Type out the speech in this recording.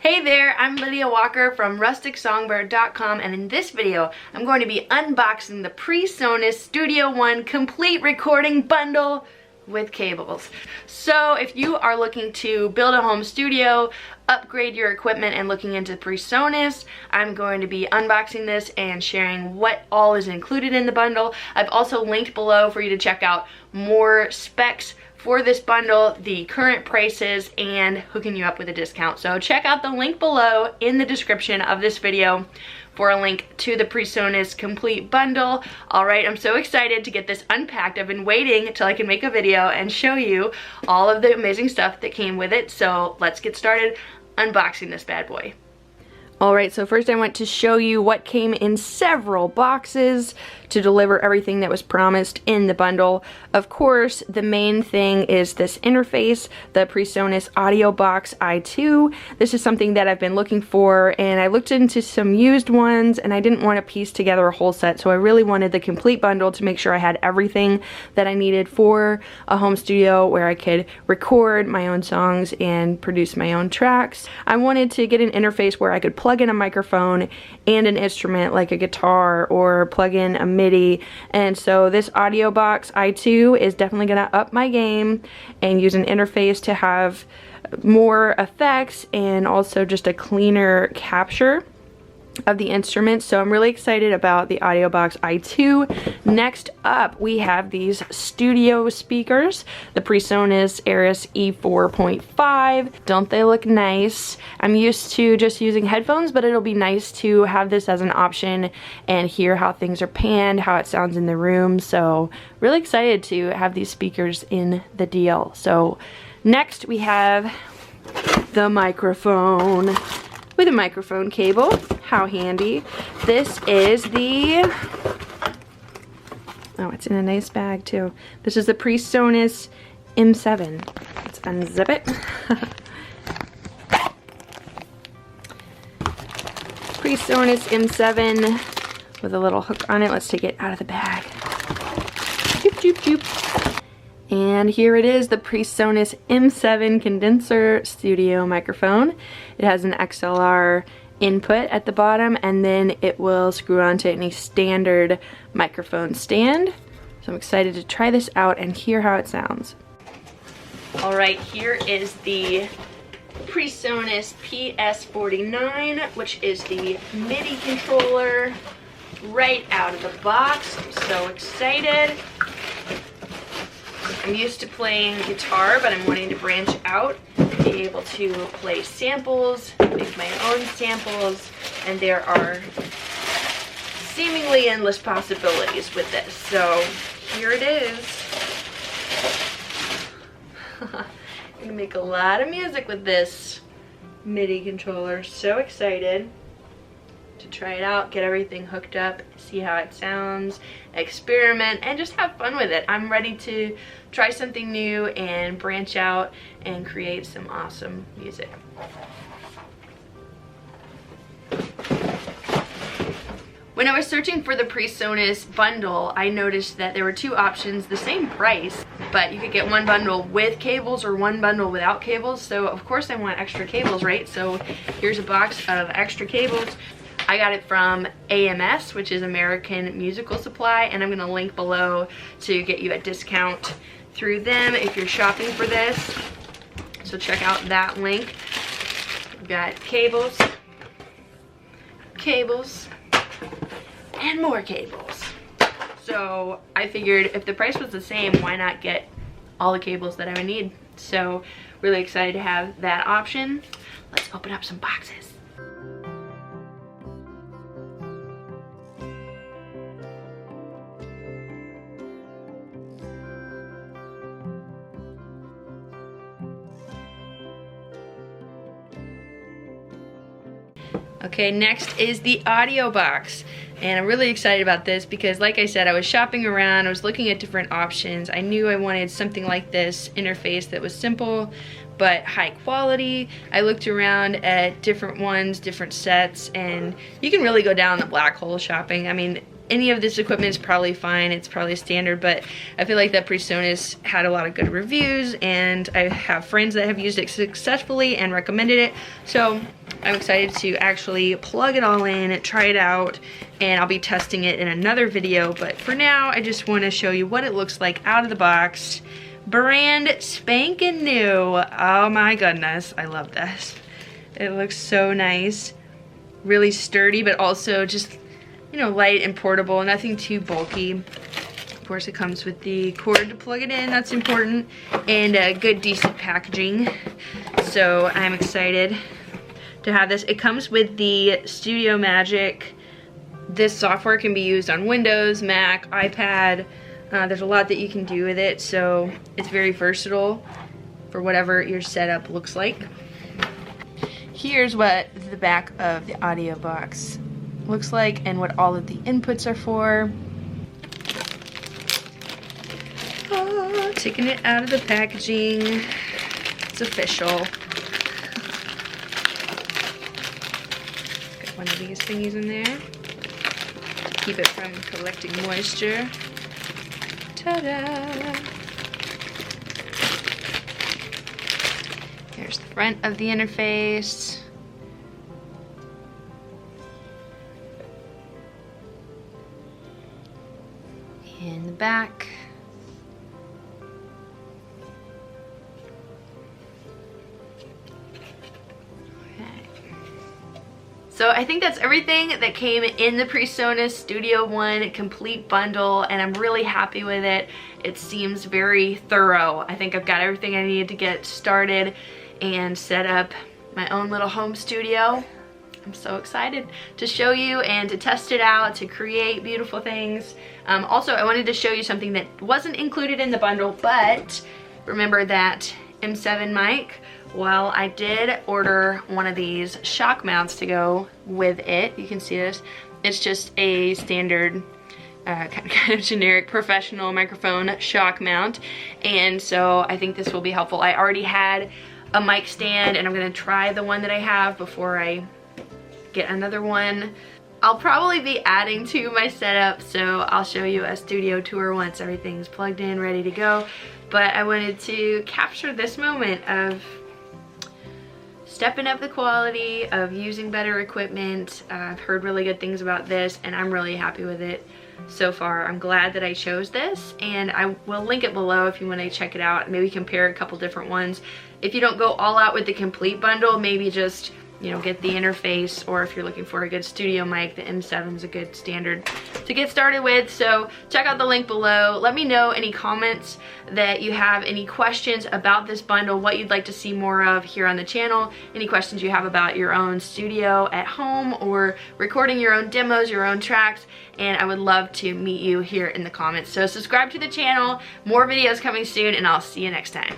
Hey there, I'm Lydia Walker from RusticSongbird.com, and in this video I'm going to be unboxing the PreSonus Studio One Complete Recording Bundle with cables. So if you are looking to build a home studio, upgrade your equipment, and looking into PreSonus, I'm going to be unboxing this and sharing what all is included in the bundle. I've also linked below for you to check out more specs for this bundle, the current prices, and hooking you up with a discount. So check out the link below in the description of this video for a link to the PreSonus Complete Bundle. Alright, I'm so excited to get this unpacked. I've been waiting until I can make a video and show you all of the amazing stuff that came with it. So let's get started unboxing this bad boy. Alright, so first I want to show you what came in several boxes to deliver everything that was promised in the bundle. Of course, the main thing is this interface, the PreSonus Audio Box i2. This is something that I've been looking for, and I looked into some used ones, and I didn't want to piece together a whole set, so I really wanted the complete bundle to make sure I had everything that I needed for a home studio where I could record my own songs and produce my own tracks. I wanted to get an interface where I could plug in a microphone and an instrument like a guitar, or plug in a MIDI, and so this Audio Box i2 is definitely gonna up my game and use an interface to have more effects and also just a cleaner capture of the instruments. So I'm really excited about the Audio Box i2. Next up, we have these studio speakers, the PreSonus Aris E4.5. Don't they look nice? I'm used to just using headphones, but it'll be nice to have this as an option and hear how things are panned, how it sounds in the room. So really excited to have these speakers in the deal. So next we have the microphone with a microphone cable. How handy. This is the, oh, it's in a nice bag too. This is the PreSonus M7. Let's unzip it. PreSonus M7 with a little hook on it. Let's take it out of the bag. Joop, joop, joop. And here it is, the PreSonus M7 condenser studio microphone. It has an XLR input at the bottom, and then it will screw onto any standard microphone stand. So I'm excited to try this out and hear how it sounds. Alright, here is the PreSonus PS49, which is the MIDI controller right out of the box. I'm so excited. I'm used to playing guitar, but I'm wanting to branch out, be able to play samples, make my own samples, and there are seemingly endless possibilities with this. So here it is. I'm gonna make a lot of music with this MIDI controller. So excited to try it out, get everything hooked up, see how it sounds, experiment, and just have fun with it. I'm ready to try something new and branch out and create some awesome music. When I was searching for the PreSonus bundle, I noticed that there were two options, the same price, but you could get one bundle with cables or one bundle without cables. So of course I want extra cables, right? So here's a box of extra cables. I got it from AMS, which is American Musical Supply, and I'm gonna link below to get you a discount through them if you're shopping for this. So check out that link. We've got cables, and more cables. So I figured if the price was the same, why not get all the cables that I would need? So really excited to have that option. Let's open up some boxes. Okay, next is the Audio Box, and I'm really excited about this because, like I said, I was shopping around, I was looking at different options. I knew I wanted something like this interface that was simple but high quality. I looked around at different ones, different sets, and you can really go down the black hole shopping. I mean, any of this equipment is probably fine, it's probably standard, but I feel like that PreSonus had a lot of good reviews, and I have friends that have used it successfully and recommended it. So I'm excited to actually plug it all in, try it out, and I'll be testing it in another video. But for now, I just want to show you what it looks like out of the box. Brand spanking new. Oh my goodness, I love this. It looks so nice. Really sturdy, but also just, you know, light and portable, nothing too bulky. Of course, it comes with the cord to plug it in, that's important, and good, decent packaging. So I'm excited to have this. It comes with the Studio Magic. This software can be used on Windows, Mac, iPad. There's a lot that you can do with it, so it's very versatile for whatever your setup looks like. Here's what the back of the audio box looks like and what all of the inputs are for. Oh, taking it out of the packaging. It's official. Got one of these thingies in there to keep it from collecting moisture. Ta-da! Here's the front of the interface. And the back. So I think that's everything that came in the PreSonus Studio One complete bundle, and I'm really happy with it. It seems very thorough. I think I've got everything I needed to get started and set up my own little home studio. I'm so excited to show you and to test it out, to create beautiful things. Also, I wanted to show you something that wasn't included in the bundle, but remember that M7 mic. Well, I did order one of these shock mounts to go with it. You can see this. It's just a standard, kind of generic professional microphone shock mount. And so I think this will be helpful. I already had a mic stand, and I'm gonna try the one that I have before I get another one. I'll probably be adding to my setup, so I'll show you a studio tour once everything's plugged in, ready to go. But I wanted to capture this moment of stepping up the quality, of using better equipment. I've heard really good things about this, and I'm really happy with it so far. I'm glad that I chose this, and I will link it below if you want to check it out. Maybe compare a couple different ones. If you don't go all out with the complete bundle, maybe just, you know, get the interface, or if you're looking for a good studio mic, the M7 is a good standard to get started with. So check out the link below. Let me know any comments that you have, any questions about this bundle, what you'd like to see more of here on the channel, any questions you have about your own studio at home or recording your own demos, your own tracks, and I would love to meet you here in the comments. So subscribe to the channel, more videos coming soon, and I'll see you next time.